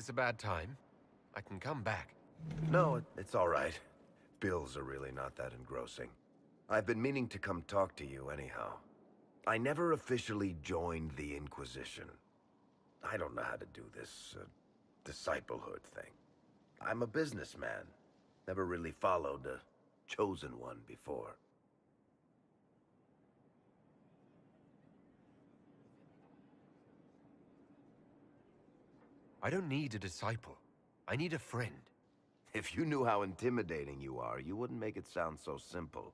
this a bad time? I can come back. No, it's all right. Bills are really not that engrossing. I've been meaning to come talk to you anyhow. I never officially joined the Inquisition. I don't know how to do this, disciplehood thing. I'm a businessman. Never really followed a chosen one before. I don't need a disciple. I need a friend. If you knew how intimidating you are, you wouldn't make it sound so simple.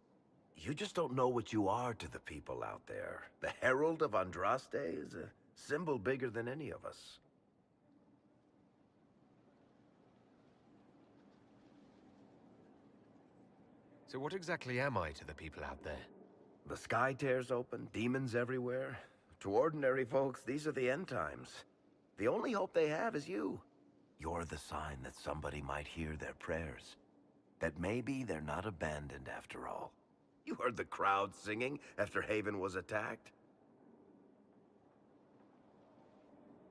You just don't know what you are to the people out there. The Herald of Andraste is a symbol bigger than any of us. So what exactly am I to the people out there? The sky tears open, demons everywhere. To ordinary folks, these are the end times. The only hope they have is you. You're the sign that somebody might hear their prayers. That maybe they're not abandoned after all. You heard the crowd singing after Haven was attacked?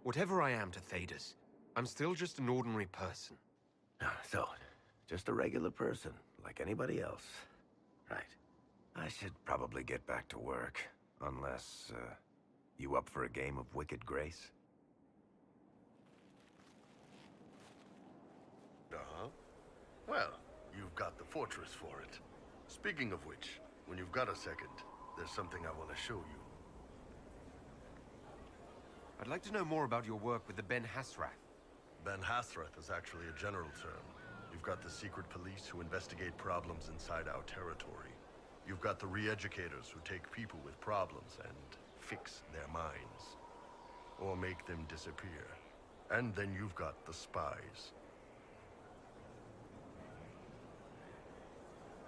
Whatever I am to Thedas, I'm still just an ordinary person. So, just a regular person, like anybody else. Right. I should probably get back to work. Unless, you up for a game of Wicked Grace? Uh-huh. Well, you've got the fortress for it. Speaking of which, when you've got a second, there's something I want to show you. I'd like to know more about your work with the Ben Hasrath. Ben Hasrath is actually a general term. You've got the secret police who investigate problems inside our territory. You've got the re-educators who take people with problems and fix their minds. Or make them disappear. And then you've got the spies.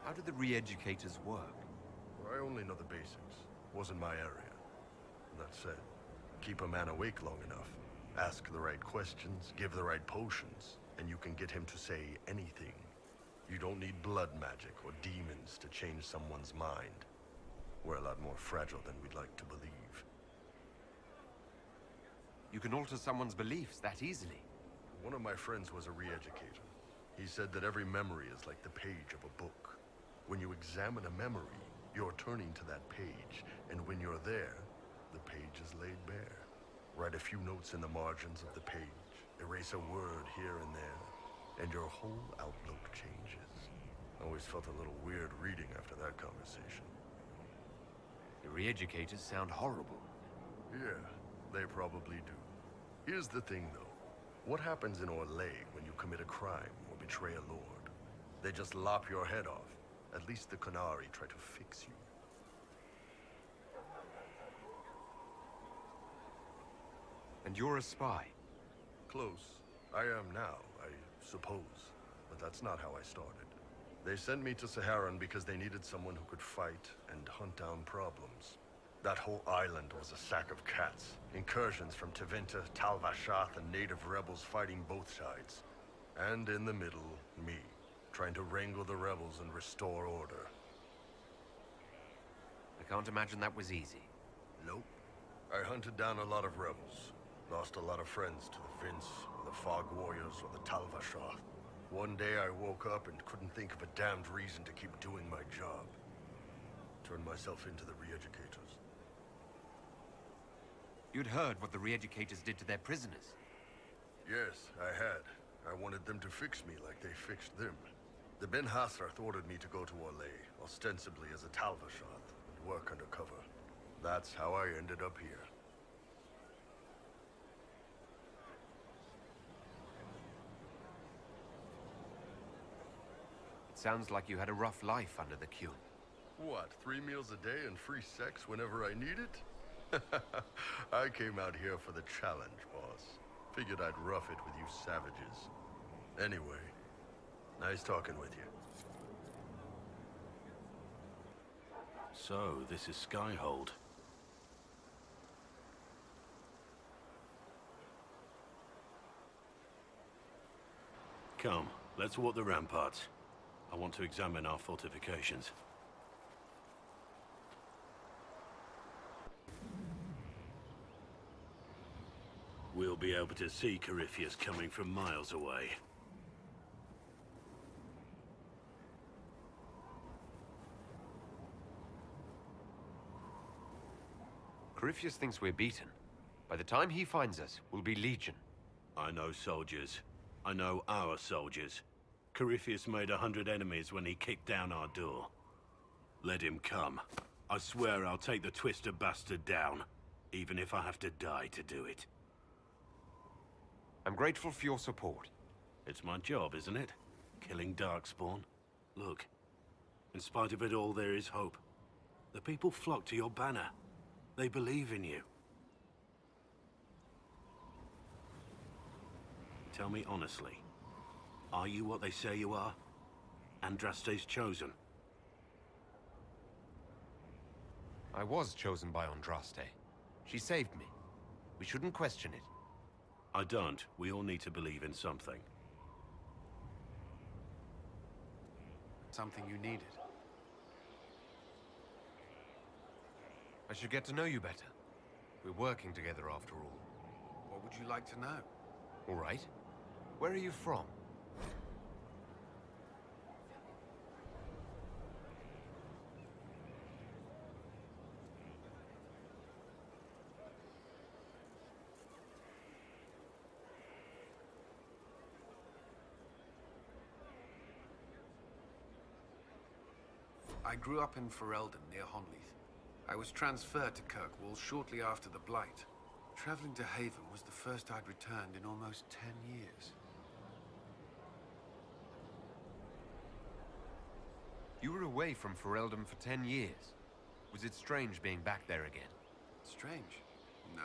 How do the re-educators work? I only know the basics. Wasn't my area. That said, keep a man awake long enough, ask the right questions, give the right potions, and you can get him to say anything. You don't need blood magic or demons to change someone's mind. We're a lot more fragile than we'd like to believe. You can alter someone's beliefs that easily. One of my friends was a re-educator. He said that every memory is like the page of a book. When you examine a memory, you're turning to that page, and when you're there, the page is laid bare. Write a few notes in the margins of the page, erase a word here and there, and your whole outlook changes. I always felt a little weird reading after that conversation. The re-educators sound horrible. Yeah, they probably do. Here's the thing, though. What happens in Orlais when you commit a crime or betray a lord? They just lop your head off. At least the Qunari try to fix you. And you're a spy? Close. I am now, I suppose. But that's not how I started. They sent me to Saharan because they needed someone who could fight and hunt down problems. That whole island was a sack of cats. Incursions from Tevinter, Tal Vashath, and native rebels fighting both sides. And in the middle, me, trying to wrangle the rebels and restore order. I can't imagine that was easy. Nope. I hunted down a lot of rebels. Lost a lot of friends to the Vince, or the Fog Warriors, or the Tal Vashath. One day I woke up and couldn't think of a damned reason to keep doing my job. Turned myself into the re-educators. You'd heard what the re-educators did to their prisoners. Yes, I had. I wanted them to fix me like they fixed them. The Ben Hasrath ordered me to go to Orlais, ostensibly as a Tal Vashath, and work undercover. That's how I ended up here. It sounds like you had a rough life under the Qun. What, 3 meals a day and free sex whenever I need it? I came out here for the challenge, boss. Figured I'd rough it with you savages. Anyway, nice talking with you. So, this is Skyhold. Come, let's walk the ramparts. I want to examine our fortifications. We'll be able to see Corypheus coming from miles away. Corypheus thinks we're beaten. By the time he finds us, we'll be legion. I know soldiers. I know our soldiers. Corypheus made 100 enemies when he kicked down our door. Let him come. I swear I'll take the twister bastard down, even if I have to die to do it. I'm grateful for your support. It's my job, isn't it? Killing Darkspawn. Look, in spite of it all, there is hope. The people flock to your banner. They believe in you. Tell me honestly, are you what they say you are? Andraste's chosen? I was chosen by Andraste. She saved me. We shouldn't question it. I don't. We all need to believe in something. Something you needed. I should get to know you better. We're working together after all. What would you like to know? All right. Where are you from? I grew up in Ferelden, near Honleath. I was transferred to Kirkwall shortly after the Blight. Traveling to Haven was the first I'd returned in almost 10 years. You were away from Ferelden for 10 years. Was it strange being back there again? Strange? No.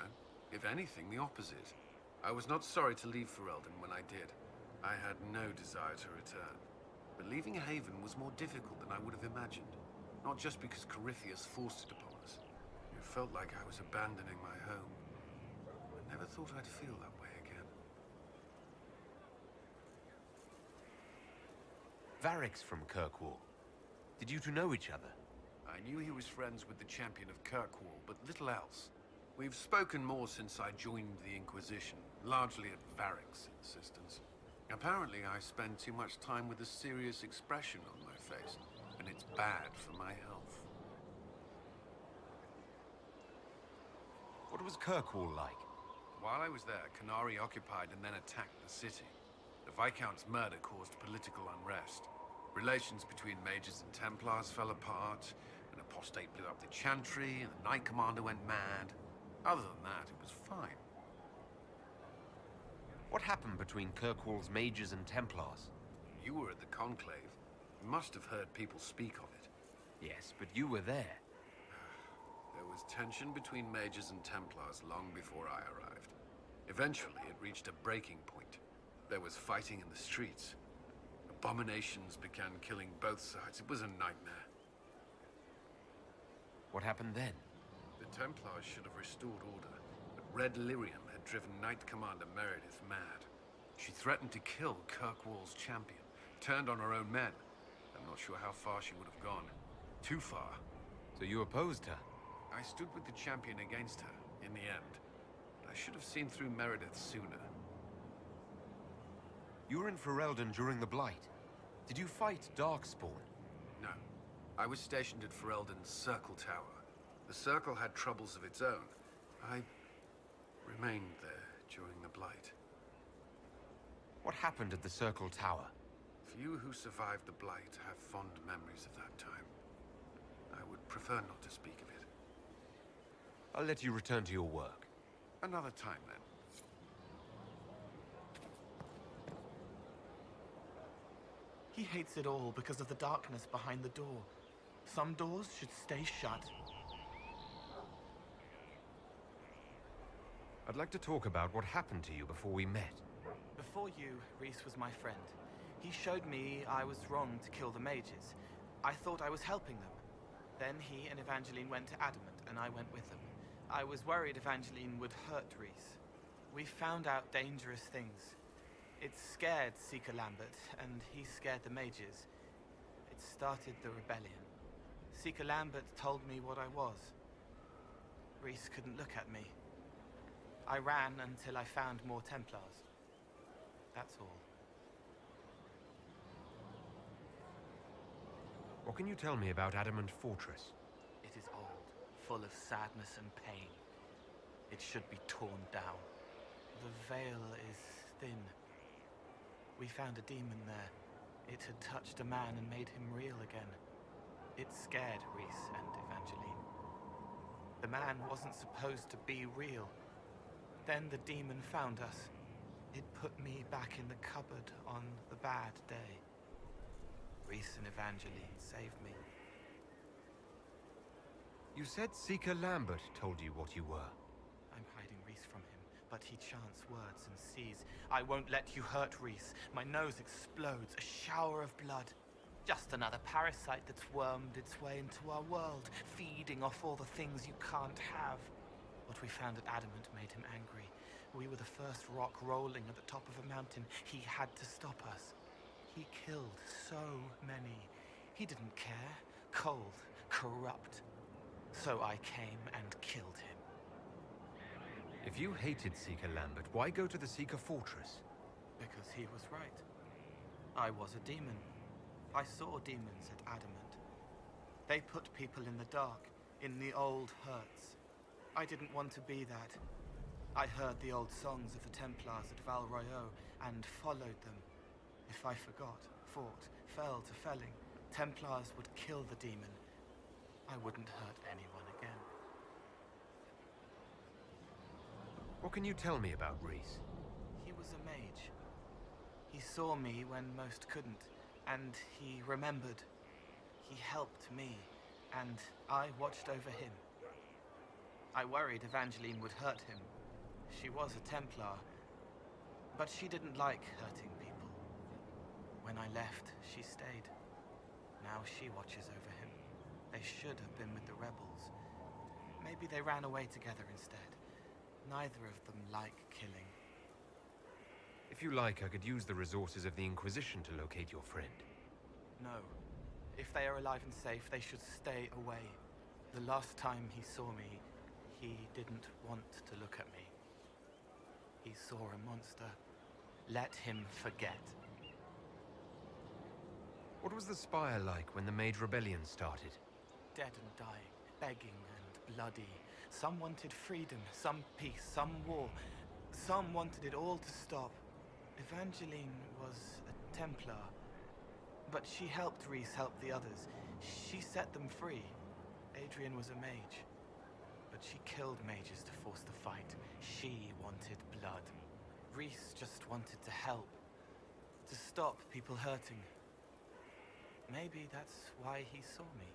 If anything, the opposite. I was not sorry to leave Ferelden when I did. I had no desire to return. But leaving Haven was more difficult than I would have imagined. Not just because Corypheus forced it upon us. It felt like I was abandoning my home. I never thought I'd feel that way again. Varric's from Kirkwall. Did you two know each other? I knew he was friends with the champion of Kirkwall, but little else. We've spoken more since I joined the Inquisition, largely at Varric's insistence. Apparently, I spend too much time with a serious expression on my face, and it's bad for my health. What was Kirkwall like? While I was there, Canary occupied and then attacked the city. The Viscount's murder caused political unrest. Relations between mages and Templars fell apart, an apostate blew up the Chantry, and the Knight Commander went mad. Other than that, it was fine. What happened between Kirkwall's mages and Templars? You were at the Conclave. You must have heard people speak of it. Yes, but you were there. There was tension between mages and Templars long before I arrived. Eventually, it reached a breaking point. There was fighting in the streets. Abominations began killing both sides. It was a nightmare. What happened then? The Templars should have restored order, but Red Lyrium had driven Knight Commander Meredith mad. She threatened to kill Kirkwall's champion, turned on her own men. I'm not sure how far she would have gone. Too far. So you opposed her? I stood with the champion against her, in the end. But I should have seen through Meredith sooner. You were in Ferelden during the Blight. Did you fight Darkspawn? No. I was stationed at Ferelden's Circle Tower. The Circle had troubles of its own. I remained there during the Blight. What happened at the Circle Tower? Few who survived the Blight have fond memories of that time. I would prefer not to speak of it. I'll let you return to your work. Another time, then. He hates it all because of the darkness behind the door. Some doors should stay shut. I'd like to talk about what happened to you before we met. Before you, Rhys was my friend. He showed me I was wrong to kill the mages. I thought I was helping them. Then he and Evangeline went to Adamant, and I went with them. I was worried Evangeline would hurt Rhys. We found out dangerous things. It scared Seeker Lambert, and he scared the mages. It started the rebellion. Seeker Lambert told me what I was. Rhys couldn't look at me. I ran until I found more Templars. That's all. What can you tell me about Adamant Fortress? It is old, full of sadness and pain. It should be torn down. The veil is thin. We found a demon there. It had touched a man and made him real again. It scared Rhys and Evangeline. The man wasn't supposed to be real. Then the demon found us. It put me back in the cupboard on the bad day. Rhys and Evangeline saved me. You said Seeker Lambert told you what you were. I'm hiding Rhys from him, but he chants words and sees. I won't let you hurt Rhys. My nose explodes, a shower of blood. Just another parasite that's wormed its way into our world, feeding off all the things you can't have. What we found at Adamant made him angry. We were the first rock rolling at the top of a mountain. He had to stop us. He killed so many. He didn't care. Cold, corrupt. So I came and killed him. If you hated Seeker Lambert, why go to the Seeker Fortress? Because he was right. I was a demon. I saw demons at Adamant. They put people in the dark, in the old hurts. I didn't want to be that. I heard the old songs of the Templars at Val Royeaux and followed them. If I forgot, fought, fell to felling, Templars would kill the demon. I wouldn't hurt anyone again. What can you tell me about Rhys? He was a mage. He saw me when most couldn't, and he remembered. He helped me, and I watched over him. I worried Evangeline would hurt him. She was a Templar, but she didn't like hurting people. When I left, she stayed. Now she watches over him. They should have been with the rebels. Maybe they ran away together instead. Neither of them like killing. If you like, I could use the resources of the Inquisition to locate your friend. No. If they are alive and safe, they should stay away. The last time he saw me, he didn't want to look at me. He saw a monster. Let him forget. What was the Spire like when the Mage Rebellion started? Dead and dying, begging and bloody. Some wanted freedom, some peace, some war. Some wanted it all to stop. Evangeline was a Templar, but she helped Rhys help the others. She set them free. Adrian was a mage, but she killed mages to force the fight. She wanted blood. Rhys just wanted to help, to stop people hurting. Maybe that's why he saw me.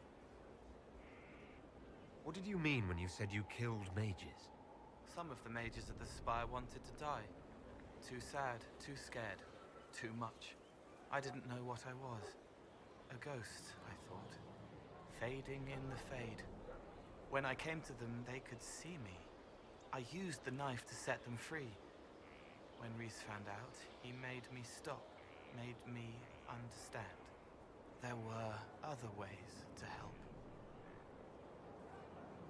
What did you mean when you said you killed mages? Some of the mages at the Spire wanted to die. Too sad, too scared, too much. I didn't know what I was. A ghost, I thought. Fading in the fade. When I came to them, they could see me. I used the knife to set them free. When Rhys found out, he made me stop, made me understand. There were other ways to help.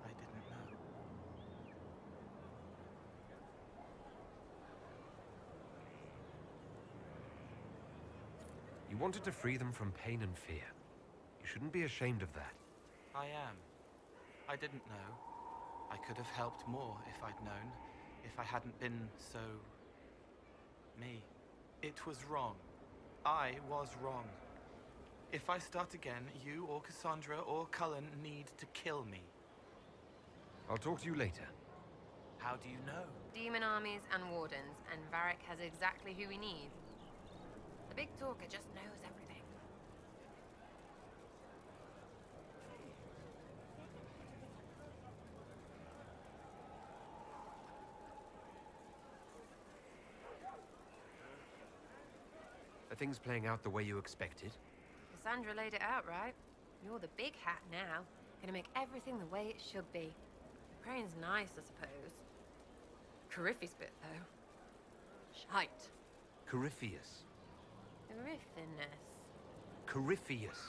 I didn't know. You wanted to free them from pain and fear. You shouldn't be ashamed of that. I am. I didn't know. I could have helped more if I'd known. If I hadn't been so... me. It was wrong. I was wrong. If I start again, you or Cassandra or Cullen need to kill me. I'll talk to you later. How do you know? Demon armies and wardens, and Varric has exactly who we need. The big talker just knows everything. Are things playing out the way you expected? Cassandra laid it out right. You're the big hat now. Gonna make everything the way it should be. Praying's nice, I suppose. Coryphe's bit, though. Shite. Corypheus. Coryphiness. Corypheus.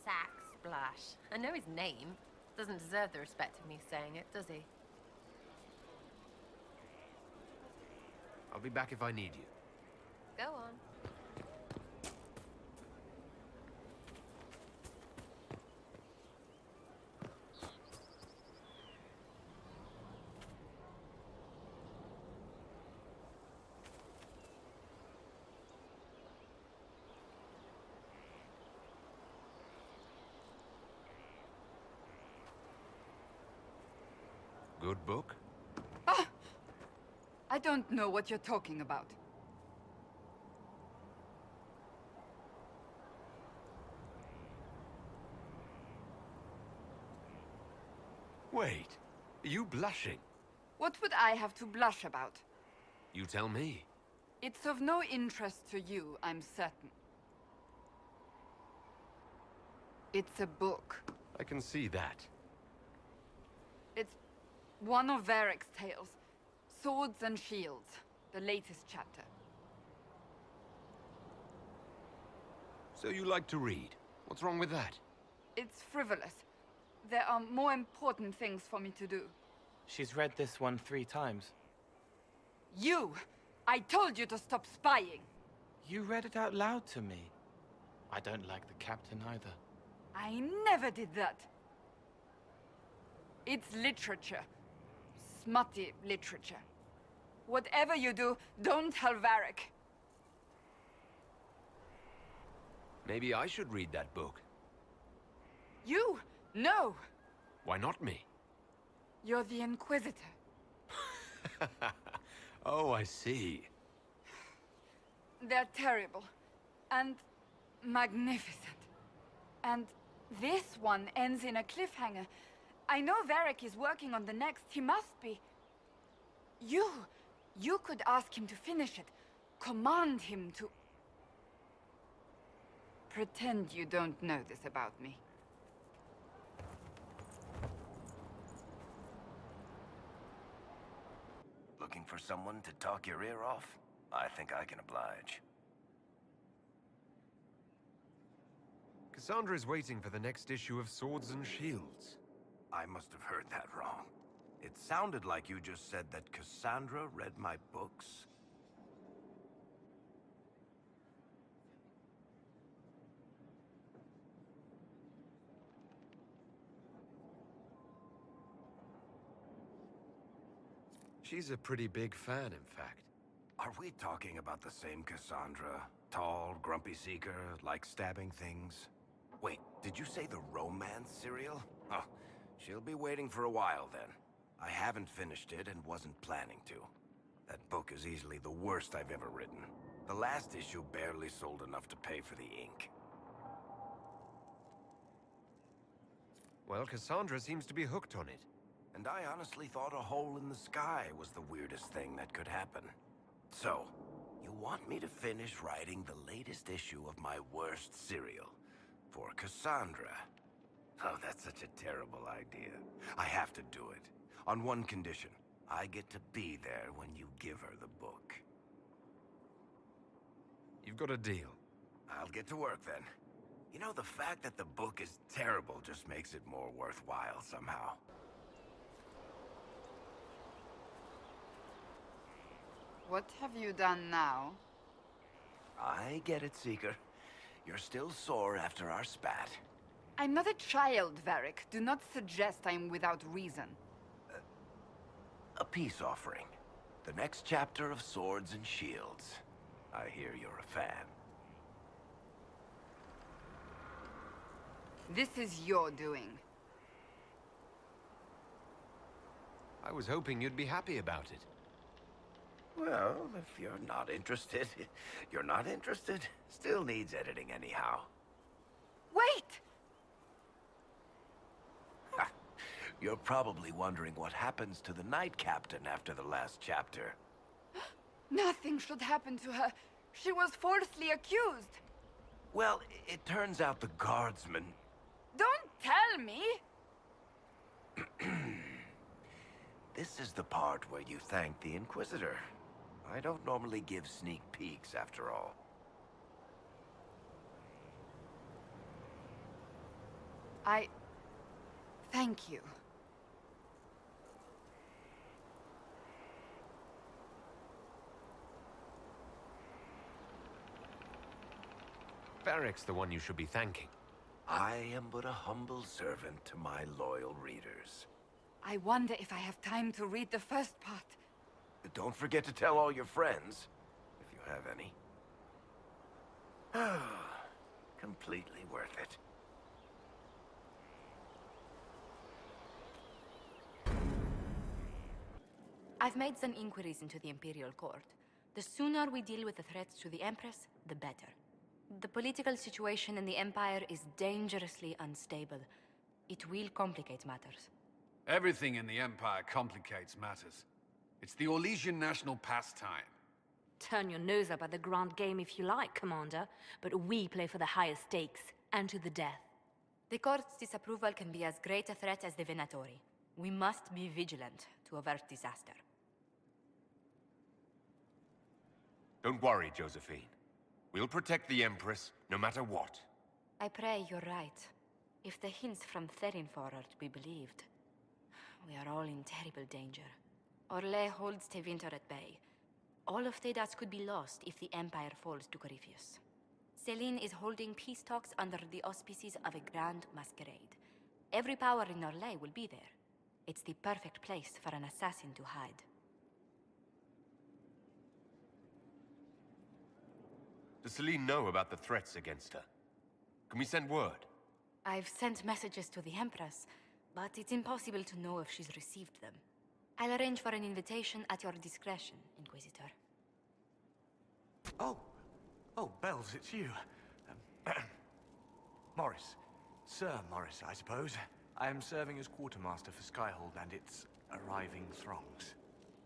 Sack Splash. I know his name. Doesn't deserve the respect of me saying it, does he? I'll be back if I need you. Go on. Good book? I don't know what you're talking about. Wait, are you blushing? What would I have to blush about? You tell me. It's of no interest to you, I'm certain. It's a book. I can see that. It's one of Varric's tales. Swords and Shields, the latest chapter. So you like to read. What's wrong with that? It's frivolous. There are more important things for me to do. She's read this one 3 times. You! I told you to stop spying! You read it out loud to me. I don't like the captain either. I never did that. It's literature. Smutty literature. Whatever you do, don't tell Varric. Maybe I should read that book. You? No! Why not me? You're the Inquisitor. Oh, I see. They're terrible. And magnificent. And this one ends in a cliffhanger. I know Varric is working on the next. He must be. You could ask him to finish it. Command him to... Pretend you don't know this about me. Looking for someone to talk your ear off? I think I can oblige. Cassandra is waiting for the next issue of Swords and Shields. I must have heard that wrong. It sounded like you just said that Cassandra read my books. She's a pretty big fan, in fact. Are we talking about the same Cassandra? Tall, grumpy seeker, like stabbing things? Wait, did you say the romance serial? Oh, she'll be waiting for a while then. I haven't finished it and wasn't planning to. That book is easily the worst I've ever written. The last issue barely sold enough to pay for the ink. Well, Cassandra seems to be hooked on it. And I honestly thought a hole in the sky was the weirdest thing that could happen. So, you want me to finish writing the latest issue of my worst serial for Cassandra? Oh, that's such a terrible idea. I have to do it. On one condition. I get to be there when you give her the book. You've got a deal. I'll get to work then. You know, the fact that the book is terrible just makes it more worthwhile somehow. What have you done now? I get it, Seeker. You're still sore after our spat. I'm not a child, Varric. Do not suggest I'm without reason. A peace offering. The next chapter of Swords and Shields. I hear you're a fan. This is your doing. I was hoping you'd be happy about it. Well, if you're not interested, you're not interested. Still needs editing anyhow. Wait! Ha! You're probably wondering what happens to the Knight Captain after the last chapter. Nothing should happen to her. She was falsely accused. Well, it turns out the guardsman... Don't tell me! This is the part where you thank the Inquisitor. I don't normally give sneak peeks, after all. Thank you. Varric's the one you should be thanking. I am but a humble servant to my loyal readers. I wonder if I have time to read the first part. But don't forget to tell all your friends, if you have any. Completely worth it. I've made some inquiries into the Imperial Court. The sooner we deal with the threats to the Empress, the better. The political situation in the Empire is dangerously unstable. It will complicate matters. Everything in the Empire complicates matters. It's the Orlesian national pastime. Turn your nose up at the grand game if you like, Commander, but we play for the highest stakes, and to the death. The Court's disapproval can be as great a threat as the Venatori. We must be vigilant to avert disaster. Don't worry, Josephine. We'll protect the Empress, no matter what. I pray you're right. If the hints from Therinfor are to be believed, we are all in terrible danger. Orlais holds Tevinter at bay. All of Thedas could be lost if the Empire falls to Corypheus. Celine is holding peace talks under the auspices of a grand masquerade. Every power in Orlais will be there. It's the perfect place for an assassin to hide. Does Celine know about the threats against her? Can we send word? I've sent messages to the Empress, but it's impossible to know if she's received them. I'll arrange for an invitation at your discretion, Inquisitor. Oh, Bells, it's you. Morris. Sir Morris, I suppose. I am serving as quartermaster for Skyhold and its arriving throngs.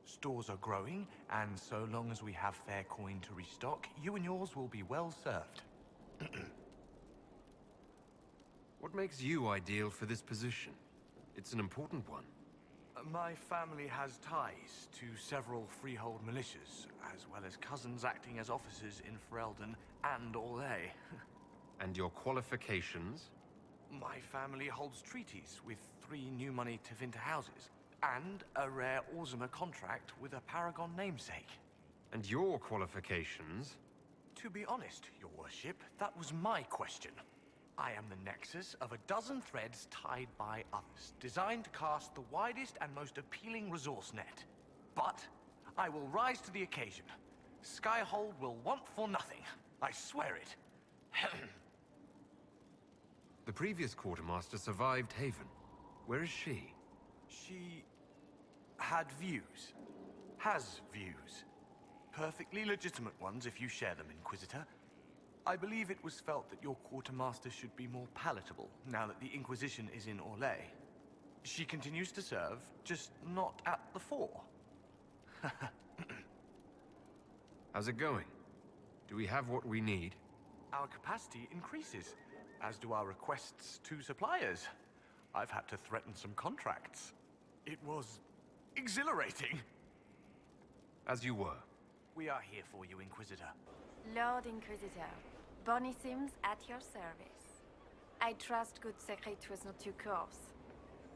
Stores are growing, and so long as we have fair coin to restock, you and yours will be well served. What makes you ideal for this position? It's an important one. My family has ties to several freehold militias, as well as cousins acting as officers in Ferelden and Orlais. And your qualifications? My family holds treaties with 3 new money Tevinter houses, and a rare Orzuma contract with a Paragon namesake. And your qualifications? To be honest, your worship, that was my question. I am the nexus of a dozen threads tied by others, designed to cast the widest and most appealing resource net. But I will rise to the occasion. Skyhold will want for nothing. I swear it. The previous quartermaster survived Haven. Where is she? She had views. Has views. Perfectly legitimate ones if you share them, Inquisitor. I believe it was felt that your quartermaster should be more palatable now that the Inquisition is in Orlais. She continues to serve, just not at the fore. How's it going? Do we have what we need? Our capacity increases, as do our requests to suppliers. I've had to threaten some contracts. It was exhilarating. As you were. We are here for you, Inquisitor. Lord Inquisitor, Bonnie Sims at your service. I trust good secret was not too coarse.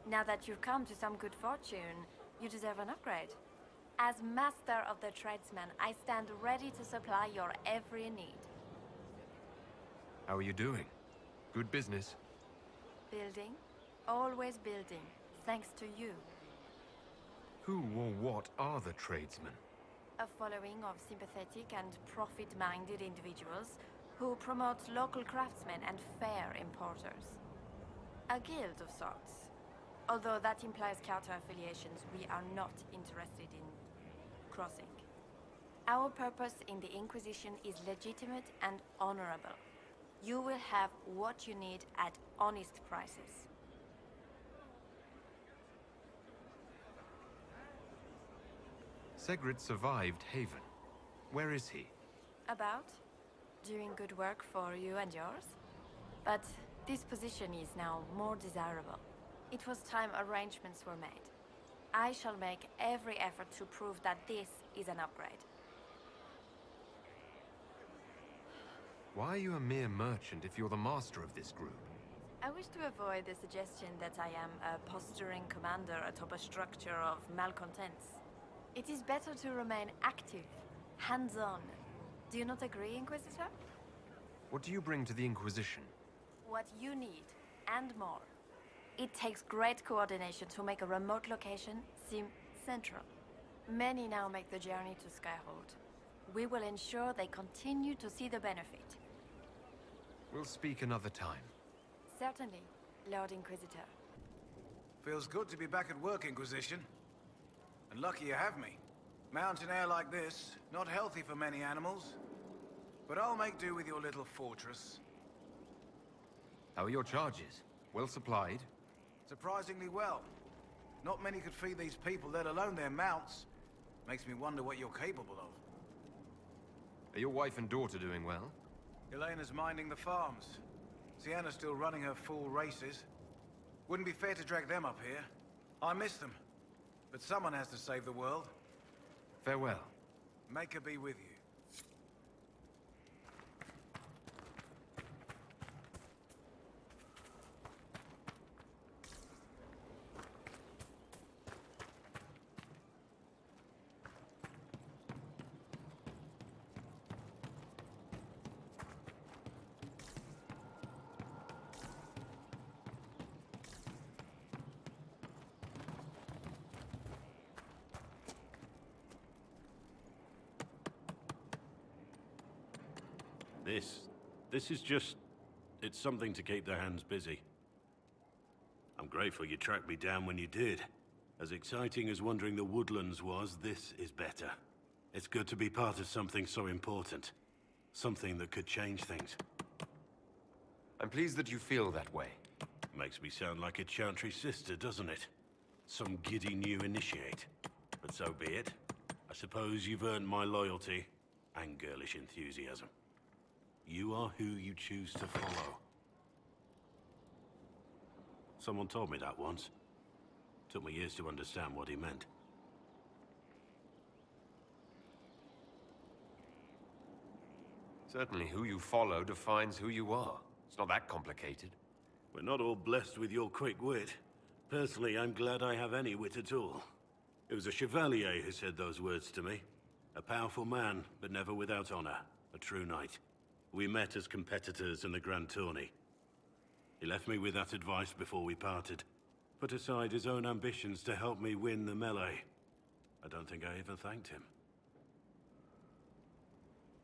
Now that you've come to some good fortune, you deserve an upgrade. As master of the tradesman, I stand ready to supply your every need. How are you doing? Good business? Building, always building, thanks to you. Who or what are the tradesmen? A following of sympathetic and profit-minded individuals who promote local craftsmen and fair importers. A guild of sorts. Although that implies counter-affiliations we are not interested in crossing. Our purpose in the Inquisition is legitimate and honorable. You will have what you need at honest prices. Segrid survived Haven. Where is he? About? Doing good work for you and yours? But this position is now more desirable. It was time arrangements were made. I shall make every effort to prove that this is an upgrade. Why are you a mere merchant if you're the master of this group? I wish to avoid the suggestion that I am a posturing commander atop a structure of malcontents. It is better to remain active, hands-on. Do you not agree, Inquisitor? What do you bring to the Inquisition? What you need, and more. It takes great coordination to make a remote location seem central. Many now make the journey to Skyhold. We will ensure they continue to see the benefit. We'll speak another time. Certainly, Lord Inquisitor. Feels good to be back at work, Inquisition. And lucky you have me. Mountain air like this, not healthy for many animals. But I'll make do with your little fortress. How are your charges? Well supplied? Surprisingly well. Not many could feed these people, let alone their mounts. Makes me wonder what you're capable of. Are your wife and daughter doing well? Elena's minding the farms. Sienna's still running her full races. Wouldn't be fair to drag them up here. I miss them. But someone has to save the world. Farewell. Make her be with you. This is just... it's something to keep their hands busy. I'm grateful you tracked me down when you did. As exciting as wandering the woodlands was, this is better. It's good to be part of something so important. Something that could change things. I'm pleased that you feel that way. Makes me sound like a Chantry sister, doesn't it? Some giddy new initiate. But so be it. I suppose you've earned my loyalty and girlish enthusiasm. You are who you choose to follow. Someone told me that once. Took me years to understand what he meant. Certainly who you follow defines who you are. It's not that complicated. We're not all blessed with your quick wit. Personally, I'm glad I have any wit at all. It was a chevalier who said those words to me. A powerful man, but never without honor. A true knight. We met as competitors in the Grand Tourney. He left me with that advice before we parted. Put aside his own ambitions to help me win the melee. I don't think I even thanked him.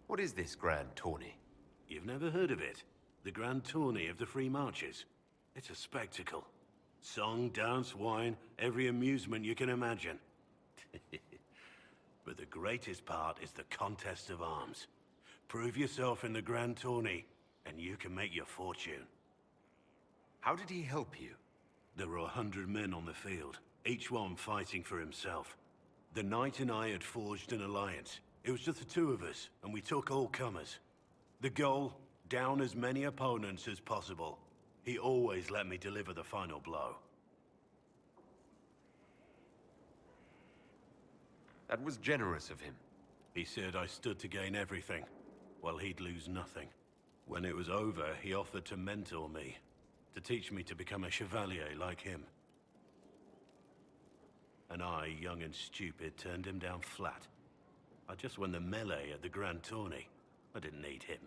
What is this Grand Tourney? You've never heard of it? The Grand Tourney of the Free Marches. It's a spectacle. Song, dance, wine, every amusement you can imagine. But the greatest part is the contest of arms. Prove yourself in the Grand Tourney, and you can make your fortune. How did he help you? There were 100 men on the field, each one fighting for himself. The knight and I had forged an alliance. It was just the two of us, and we took all comers. The goal, down as many opponents as possible. He always let me deliver the final blow. That was generous of him. He said I stood to gain everything, while he'd lose nothing. When it was over, he offered to mentor me, to teach me to become a chevalier like him. And I, young and stupid, turned him down flat. I just won the melee at the Grand Tourney. I didn't need him.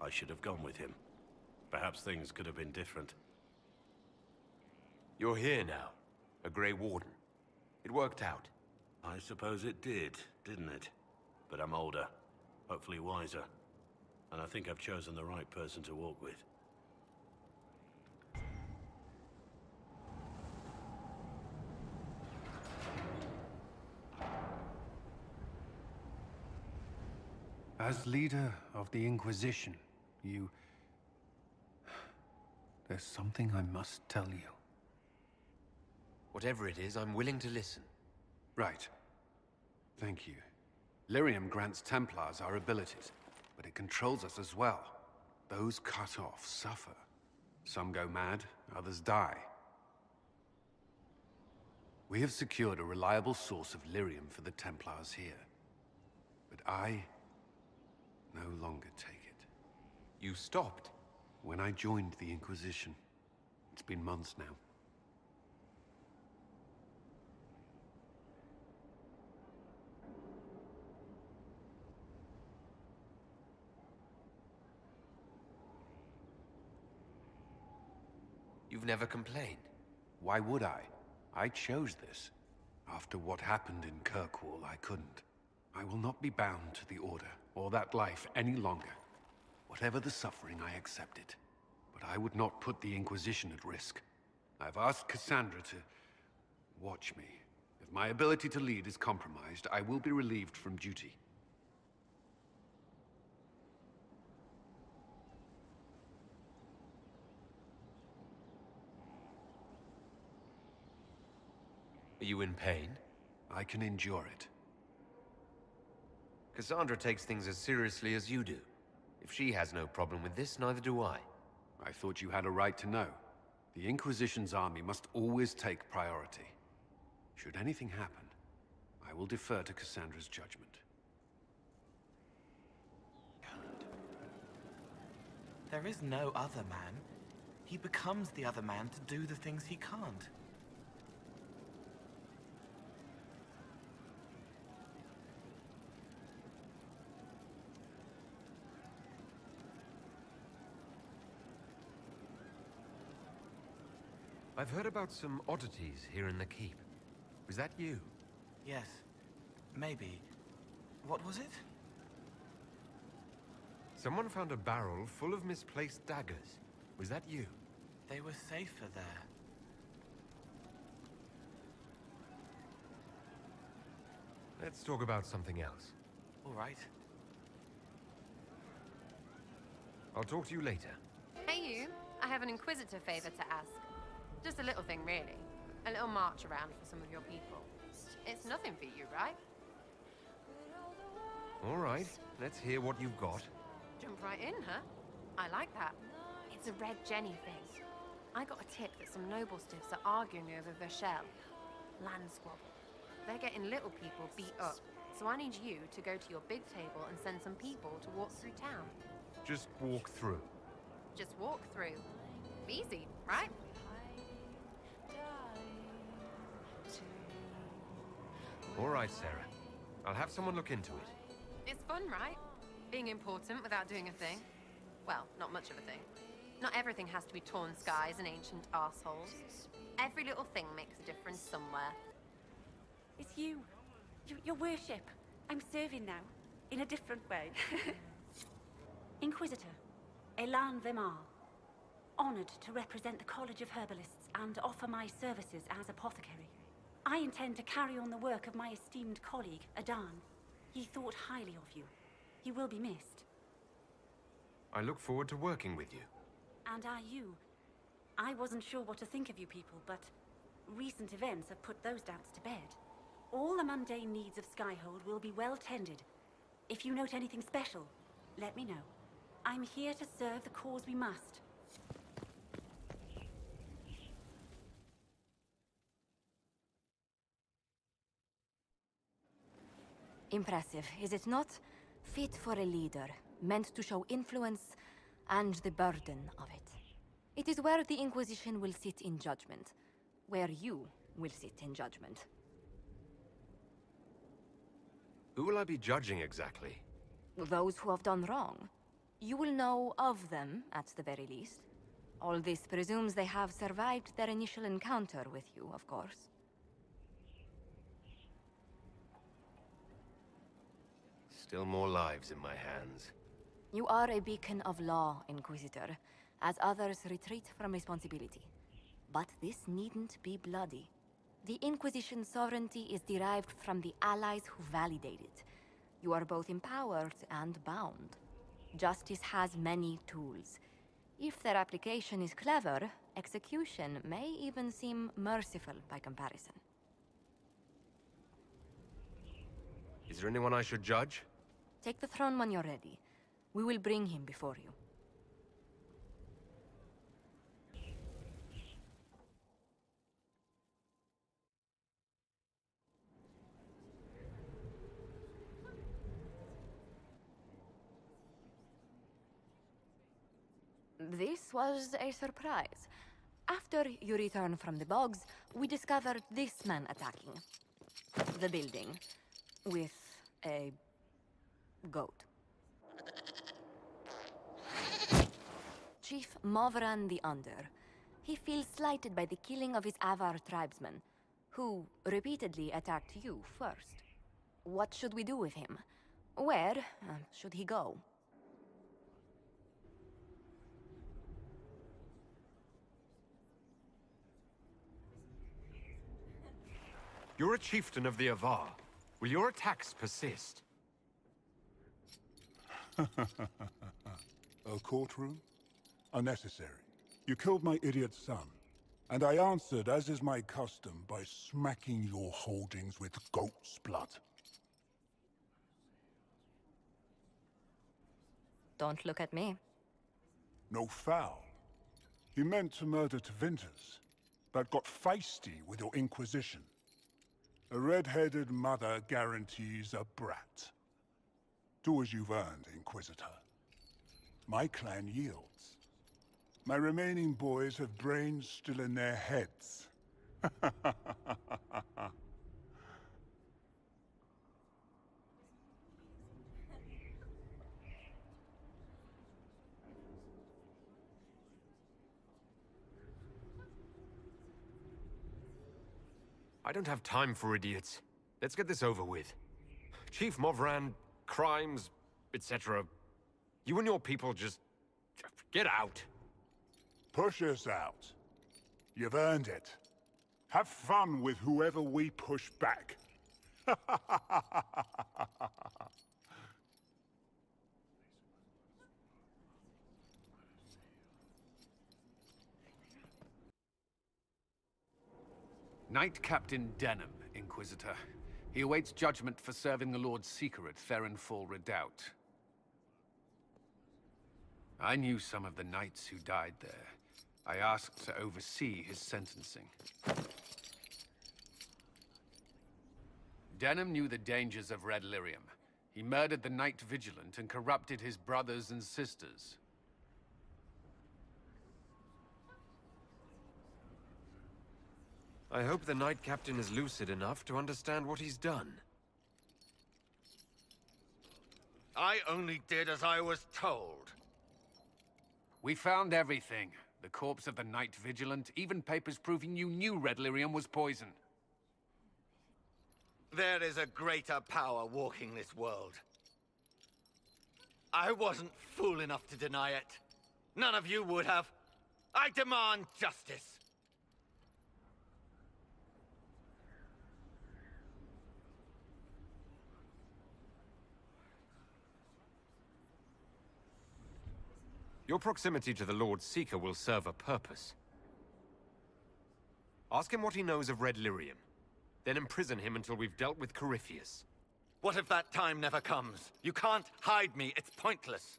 I should have gone with him. Perhaps things could have been different. You're here now, a Grey Warden. It worked out. I suppose it did, didn't it? But I'm older, hopefully wiser. And I think I've chosen the right person to walk with. As leader of the Inquisition, there's something I must tell you. Whatever it is, I'm willing to listen. Right. Thank you. Lyrium grants Templars our abilities, but it controls us as well. Those cut off suffer. Some go mad, others die. We have secured a reliable source of lyrium for the Templars here. But I no longer take it. You stopped? When I joined the Inquisition. It's been months now. You've never complained. Why would I? I chose this. After what happened in Kirkwall, I couldn't. I will not be bound to the Order, or that life any longer. Whatever the suffering, I accept it. But I would not put the Inquisition at risk. I've asked Cassandra to watch me. If my ability to lead is compromised, I will be relieved from duty. Are you in pain? I can endure it. Cassandra takes things as seriously as you do. If she has no problem with this, neither do I. I thought you had a right to know. The Inquisition's army must always take priority. Should anything happen, I will defer to Cassandra's judgment. There is no other man. He becomes the other man to do the things he can't. I've heard about some oddities here in the keep. Was that you? Yes. Maybe. What was it? Someone found a barrel full of misplaced daggers. Was that you? They were safer there. Let's talk about something else. All right. I'll talk to you later. Hey you, I have an Inquisitor favor to ask. Just a little thing, really. A little march around for some of your people. It's nothing for you, right? All right, let's hear what you've got. Jump right in, huh? I like that. It's a Red Jenny thing. I got a tip that some noble stiffs are arguing over Verschel. Land squabble. They're getting little people beat up. So I need you to go to your big table and send some people to walk through town. Just walk through. Just walk through. Easy, right? All right, Sarah. I'll have someone look into it. It's fun, right? Being important without doing a thing. Well, not much of a thing. Not everything has to be torn skies and ancient arseholes. Every little thing makes a difference somewhere. It's you. Your worship. I'm serving now. In a different way. Inquisitor, Elan Vemar. Honored to represent the College of Herbalists and offer my services as apothecary. I intend to carry on the work of my esteemed colleague, Adan. He thought highly of you. He will be missed. I look forward to working with you. And are you. I wasn't sure what to think of you people, but recent events have put those doubts to bed. All the mundane needs of Skyhold will be well tended. If you note anything special, let me know. I'm here to serve the cause we must. Impressive, is it not? Fit for a leader, meant to show influence and the burden of it. It is where the Inquisition will sit in judgment. Where you will sit in judgment. Who will I be judging exactly? Those who have done wrong. You will know of them, at the very least. All this presumes they have survived their initial encounter with you, of course. Still more lives in my hands. You are a beacon of law, Inquisitor, as others retreat from responsibility. But this needn't be bloody. The Inquisition's sovereignty is derived from the allies who validate it. You are both empowered and bound. Justice has many tools. If their application is clever, execution may even seem merciful by comparison. Is there anyone I should judge? Take the throne when you're ready. We will bring him before you. This was a surprise. After you return from the bogs, we discovered this man attacking the building with a goat. Chief Movran the Under. He feels slighted by the killing of his Avar tribesmen, who repeatedly attacked you first. What should we do with him? Where should he go? You're a chieftain of the Avar. Will your attacks persist? A courtroom? Unnecessary. You killed my idiot son, and I answered, as is my custom, by smacking your holdings with goat's blood. Don't look at me. No foul. You meant to murder Tevinters, but got feisty with your Inquisition. A red-headed mother guarantees a brat. Do as you've earned, Inquisitor. My clan yields. My remaining boys have brains still in their heads. I don't have time for idiots. Let's get this over with. Chief Movran, crimes, etc. You and your people just... get out. Push us out. You've earned it. Have fun with whoever we push back. Knight Captain Denham, Inquisitor. He awaits judgment for serving the Lord Seeker at Therenfall Redoubt. I knew some of the knights who died there. I asked to oversee his sentencing. Denham knew the dangers of Red Lyrium. He murdered the Knight Vigilant and corrupted his brothers and sisters. I hope the Knight Captain is lucid enough to understand what he's done. I only did as I was told. We found everything. The corpse of the Knight Vigilant, even papers proving you knew Red Lyrium was poison. There is a greater power walking this world. I wasn't fool enough to deny it. None of you would have. I demand justice. Your proximity to the Lord Seeker will serve a purpose. Ask him what he knows of Red Lyrium. Then imprison him until we've dealt with Corypheus. What if that time never comes? You can't hide me. It's pointless.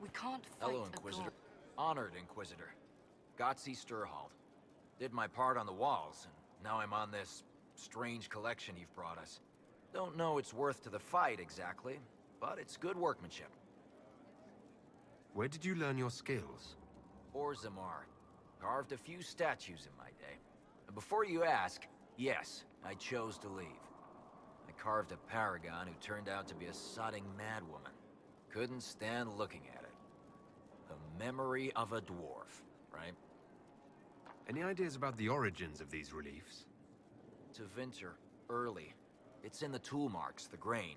We can't fight Hello, Inquisitor. Honored Inquisitor. Gotzi Sturhold. Did my part on the walls, and now I'm on this strange collection you've brought us. Don't know its worth to the fight exactly, but it's good workmanship. Where did you learn your skills? Orzammar. Carved a few statues in my day. And before you ask, yes, I chose to leave. I carved a paragon who turned out to be a sodding madwoman. Couldn't stand looking at it. The memory of a dwarf, right? Any ideas about the origins of these reliefs? Tevinter, early. It's in the tool marks, the grain.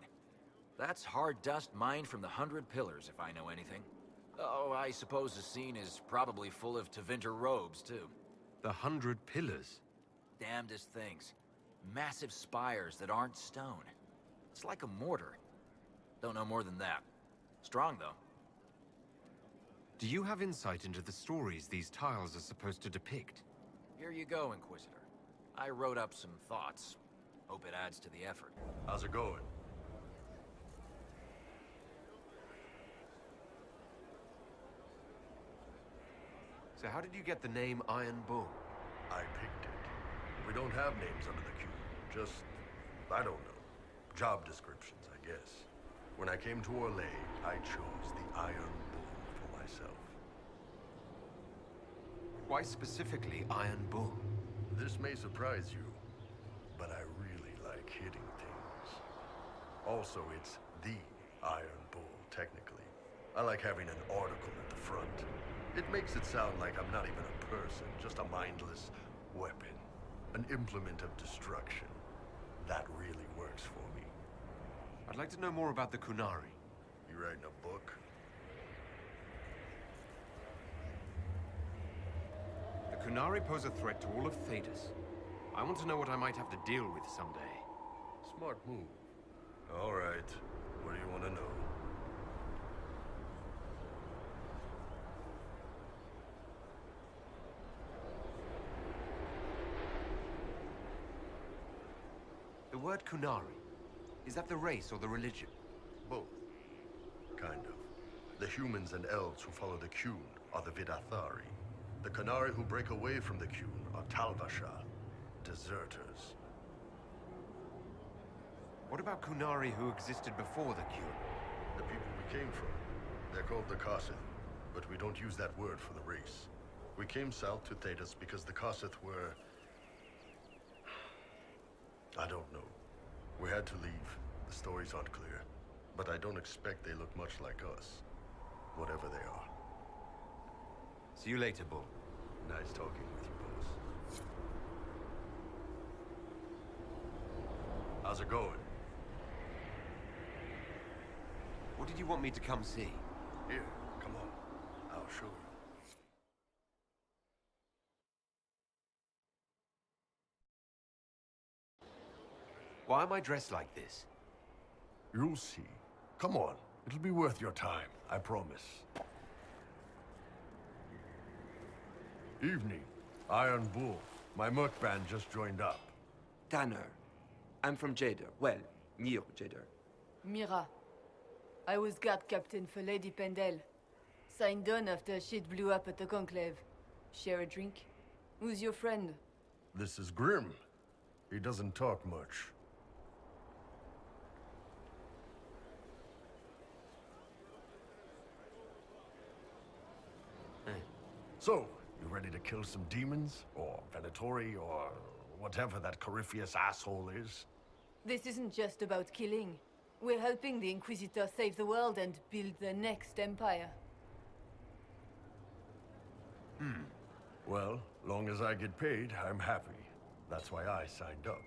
That's hard dust mined from the 100 Pillars, if I know anything. Oh, I suppose the scene is probably full of Tevinter robes, too. The 100 Pillars? Damnedest things. Massive spires that aren't stone. It's like a mortar. Don't know more than that. Strong, though. Do you have insight into the stories these tiles are supposed to depict? Here you go, Inquisitor. I wrote up some thoughts. Hope it adds to the effort. How's it going? So how did you get the name Iron Bull? I picked it. We don't have names under the cube. Just, I don't know. Job descriptions, I guess. When I came to Orlais, I chose the Iron Bull for myself. Why specifically Iron Bull? This may surprise you, but I really like hitting things. Also, it's the Iron Bull, technically. I like having an article at the front. It makes it sound like I'm not even a person, just a mindless weapon. An implement of destruction. That really works for me. I'd like to know more about the Kunari. You writing a book? The Kunari pose a threat to all of Thedas. I want to know what I might have to deal with someday. Smart move. All right. What do you want to know? The word Kunari, is that the race or the religion? Both. Kind of. The humans and elves who follow the Qun are the Vidathari. The Kunari who break away from the Qun are Talvasha, deserters. What about Kunari who existed before the Qun? The people we came from. They're called the Kasith, but we don't use that word for the race. We came south to Thedas because the Kasith were... I don't know. We had to leave. The stories aren't clear. But I don't expect they look much like us. Whatever they are. See you later, Bull. Nice talking with you, boss. How's it going? What did you want me to come see? Here, come on. I'll show you. Why am I dressed like this? You'll see. Come on. It'll be worth your time, I promise. Evening. Iron Bull. My merc band just joined up. Tanner. I'm from Jader. Well, near Jader. Mira. I was guard captain for Lady Pendel. Signed on after shit blew up at the Conclave. Share a drink? Who's your friend? This is Grim. He doesn't talk much. So, you ready to kill some demons? Or Venatori, or whatever that Corypheus asshole is? This isn't just about killing. We're helping the Inquisitor save the world and build the next empire. Well, long as I get paid, I'm happy. That's why I signed up.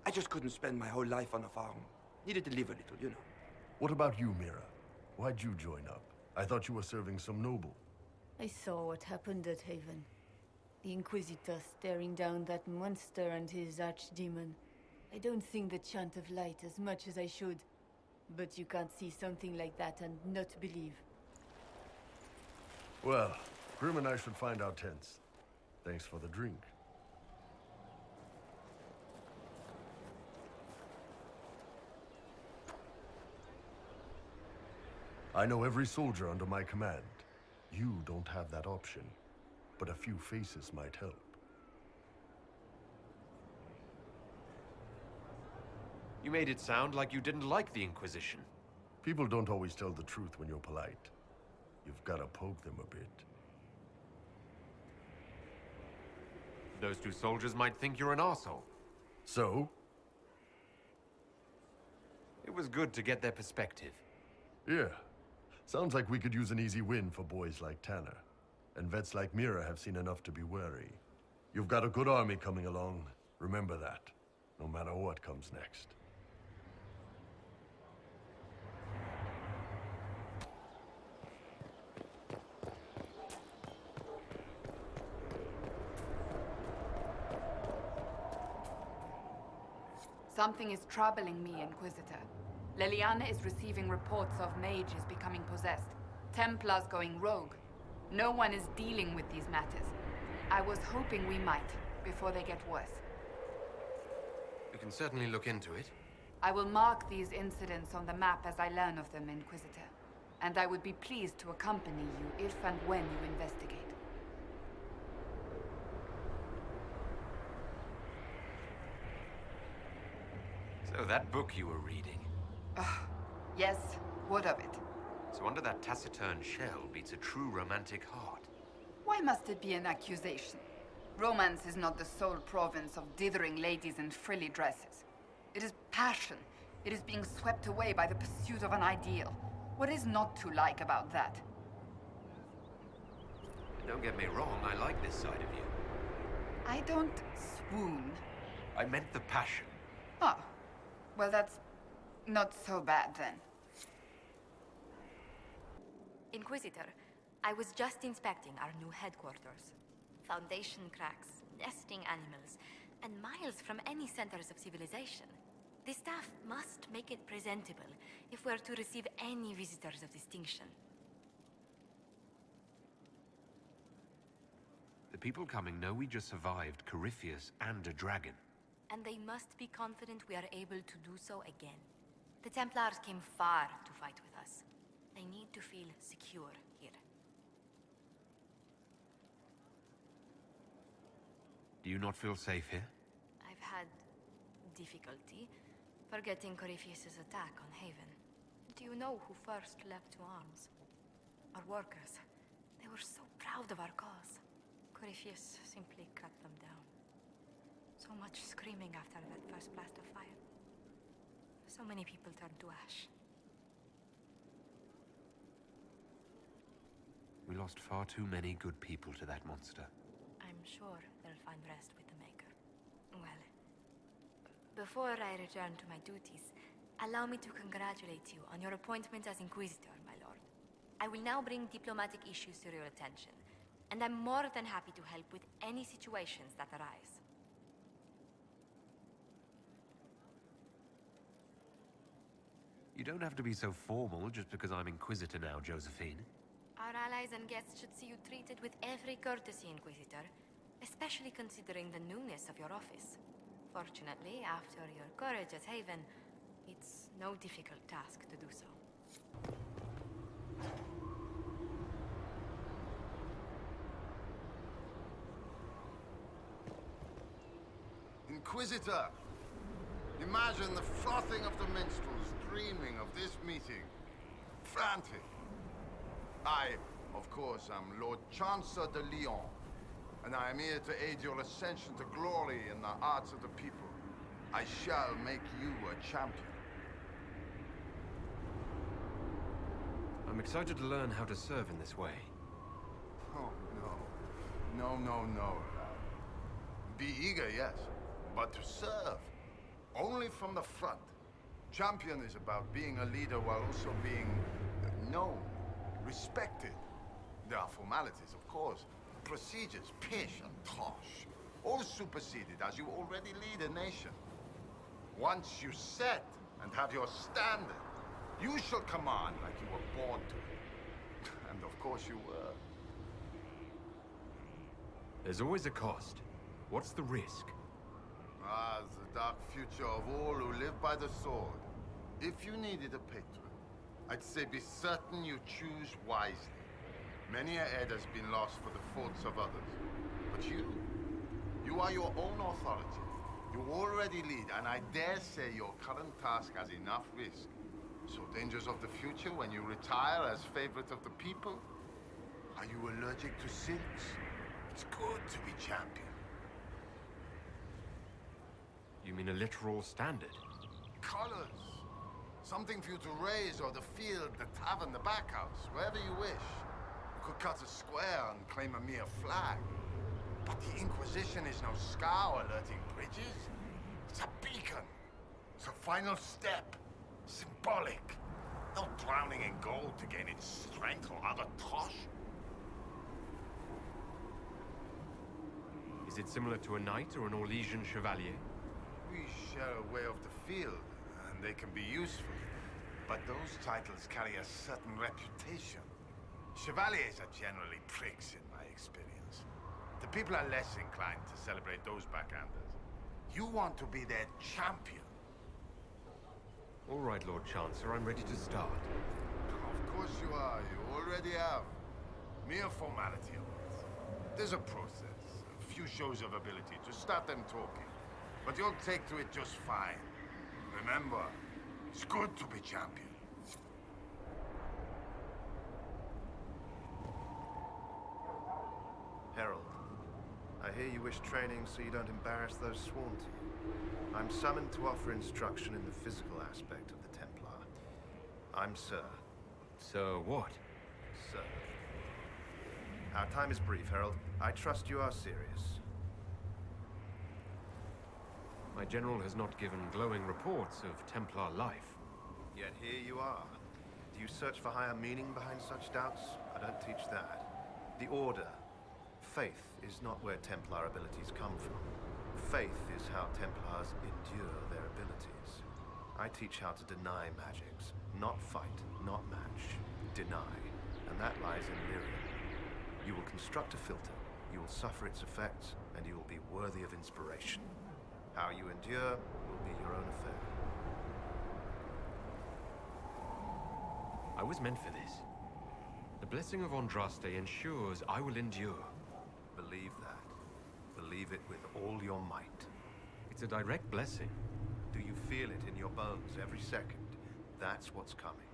I just couldn't spend my whole life on a farm. Needed to live a little, you know. What about you, Mira? Why'd you join up? I thought you were serving some noble. I saw what happened at Haven. The Inquisitor staring down that monster and his archdemon. I don't think the chant of light as much as I should. But you can't see something like that and not believe. Well, Grim and I should find our tents. Thanks for the drink. I know every soldier under my command. You don't have that option, but a few faces might help. You made it sound like you didn't like the Inquisition. People don't always tell the truth when you're polite. You've got to poke them a bit. Those two soldiers might think you're an arsehole. So? It was good to get their perspective. Yeah. Sounds like we could use an easy win for boys like Tanner. And vets like Mira have seen enough to be wary. You've got a good army coming along. Remember that. No matter what comes next. Something is troubling me, Inquisitor. Leliana is receiving reports of mages becoming possessed, Templars going rogue. No one is dealing with these matters. I was hoping we might, before they get worse. We can certainly look into it. I will mark these incidents on the map as I learn of them, Inquisitor. And I would be pleased to accompany you if and when you investigate. So that book you were reading. Yes, what of it? So under that taciturn shell beats a true romantic heart. Why must it be an accusation? Romance is not the sole province of dithering ladies in frilly dresses. It is passion, It is being swept away by the pursuit of an ideal. What is not to like about that? Don't get me wrong, I like this side of you. I don't swoon. I meant the passion. Oh. Well, that's not so bad then. Inquisitor, I was just inspecting our new headquarters. Foundation cracks, nesting animals, and miles from any centers of civilization. The staff must make it presentable if we're to receive any visitors of distinction. The people coming know we just survived Corypheus and a dragon. And they must be confident we are able to do so again. The Templars came far to fight with us. They need to feel secure here. Do you not feel safe here? I've had difficulty forgetting Corypheus's attack on Haven. Do you know who first leapt to arms? Our workers. They were so proud of our cause. Corypheus simply cut them down. So much screaming after that first blast of fire. So many people turned to ash. We lost far too many good people to that monster. I'm sure they'll find rest with the Maker. Well, before I return to my duties, allow me to congratulate you on your appointment as Inquisitor, my lord. I will now bring diplomatic issues to your attention, and I'm more than happy to help with any situations that arise. You don't have to be so formal just because I'm Inquisitor now, Josephine. Our allies and guests should see you treated with every courtesy, Inquisitor, especially considering the newness of your office. Fortunately, after your courage at Haven, it's no difficult task to do so. Inquisitor! Imagine the frothing of the minstrels dreaming of this meeting. Frantic. I, of course, am Lord Chancellor de Lyon, and I am here to aid your ascension to glory in the hearts of the people. I shall make you a champion. I'm excited to learn how to serve in this way. Oh, no. No. Be eager, yes, but to serve. Only from the front. Champion is about being a leader while also being known, respected. There are formalities, of course. Procedures, pish and tosh. All superseded as you already lead a nation. Once you set and have your standard, you shall command like you were born to it. And of course you were. There's always a cost. What's the risk? The dark future of all who live by the sword. If you needed a patron, I'd say be certain you choose wisely. Many a head has been lost for the faults of others. But you are your own authority. You already lead, and I dare say your current task has enough risk. So dangers of the future when you retire as favorite of the people? Are you allergic to silks? It's good to be champion. You mean a literal standard? Colors. Something for you to raise, or the field, the tavern, the backhouse, wherever you wish. You could cut a square and claim a mere flag. But the Inquisition is no scow alerting bridges. It's a beacon. It's a final step. Symbolic. No drowning in gold to gain its strength or other tosh. Is it similar to a knight or an Orlesian chevalier? We share a way of the field, and they can be useful. But those titles carry a certain reputation. Chevaliers are generally pricks in my experience. The people are less inclined to celebrate those backhanders. You want to be their champion. All right, Lord Chancellor, I'm ready to start. Of course you are. You already have. Mere formality of it. There's a process, a few shows of ability to start them talking. But you'll take to it just fine. Remember, it's good to be champion. Herald, I hear you wish training so you don't embarrass those sworn to you. I'm summoned to offer instruction in the physical aspect of the Templar. I'm Sir. Sir what? Sir. Our time is brief, Herald. I trust you are serious. My general has not given glowing reports of Templar life. Yet here you are. Do you search for higher meaning behind such doubts? I don't teach that. The Order. Faith is not where Templar abilities come from. Faith is how Templars endure their abilities. I teach how to deny magics. Not fight, not match. Deny. And that lies in Lyrium. You will construct a filter, you will suffer its effects, and you will be worthy of inspiration. How you endure will be your own affair. I was meant for this. The blessing of Andraste ensures I will endure. Believe that. Believe it with all your might. It's a direct blessing. Do you feel it in your bones every second? That's what's coming.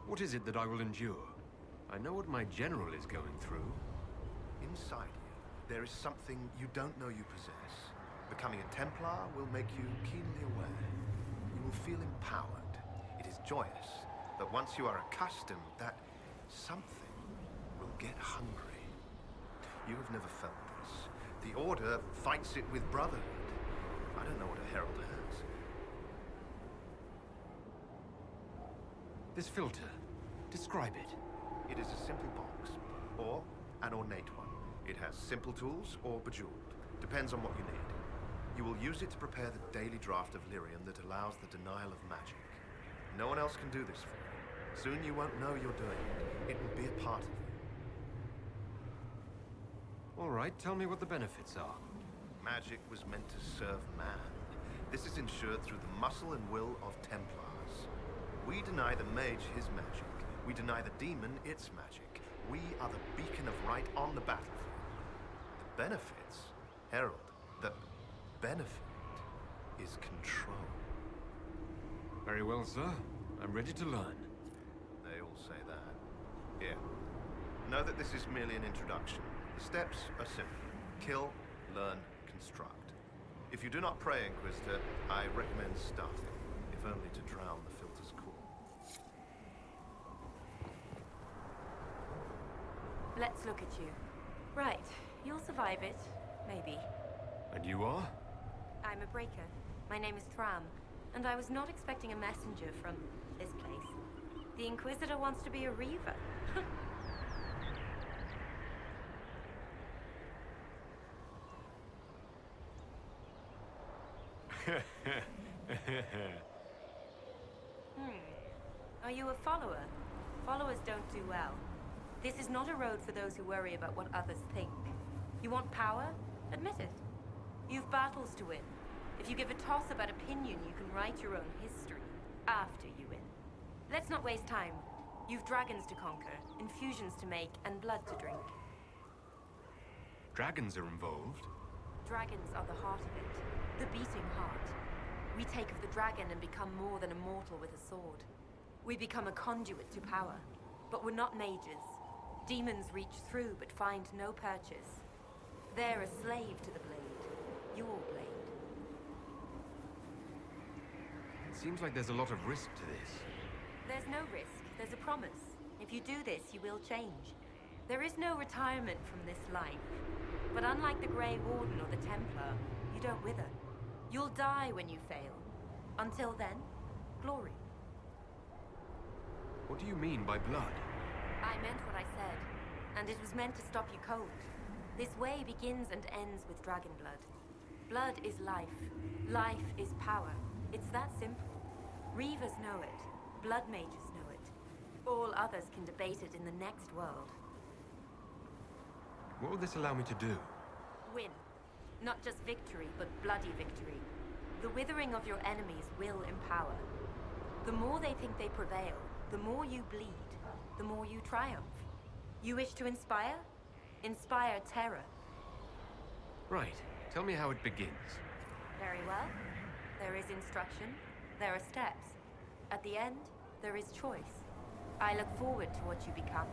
What is it that I will endure? I know what my general is going through. Inside you, there is something you don't know you possess. Becoming a Templar will make you keenly aware. You will feel empowered. It is joyous, but once you are accustomed, that something will get hungry. You have never felt this. The Order fights it with brotherhood. I don't know what a herald has. This filter, describe it. It is a simple box, or an ornate one. It has simple tools or bejeweled. Depends on what you need. You will use it to prepare the daily draft of Lyrium that allows the denial of magic. No one else can do this for you. Soon you won't know you're doing it. It will be a part of you. All right, tell me what the benefits are. Magic was meant to serve man. This is ensured through the muscle and will of Templars. We deny the mage his magic. We deny the demon its magic. We are the beacon of right on the battlefield. The benefits, Herald, the benefit is control. Very well, sir. I'm ready to learn. They all say that. Here. Know that this is merely an introduction. The steps are simple. Kill, learn, construct. If you do not pray, Inquisitor, I recommend starting, if only to drown the filter's call. Let's look at you. Right, you'll survive it. Maybe. And you are? I'm a breaker. My name is Thram, and I was not expecting a messenger from this place. The Inquisitor wants to be a Reaver. Are you a follower? Followers don't do well. This is not a road for those who worry about what others think. You want power? Admit it. You've battles to win. If you give a toss about opinion, you can write your own history after you win. Let's not waste time. You've dragons to conquer, infusions to make, and blood to drink. Dragons are involved? Dragons are the heart of it. The beating heart. We take of the dragon and become more than a mortal with a sword. We become a conduit to power. But we're not mages. Demons reach through but find no purchase. They're a slave to the blade. Your blade. It seems like there's a lot of risk to this. There's no risk. There's a promise. If you do this, you will change. There is no retirement from this life. But unlike the Grey Warden or the Templar, you don't wither. You'll die when you fail. Until then, glory. What do you mean by blood? I meant what I said, and it was meant to stop you cold. This way begins and ends with dragon blood. Blood is life. Life is power. It's that simple. Reavers know it. Blood mages know it. All others can debate it in the next world. What will this allow me to do? Win. Not just victory, but bloody victory. The withering of your enemies will empower. The more they think they prevail, the more you bleed, the more you triumph. You wish to inspire? Inspire terror. Right. Tell me how it begins. Very well. There is instruction. There are steps. At the end, there is choice. I look forward to what you become.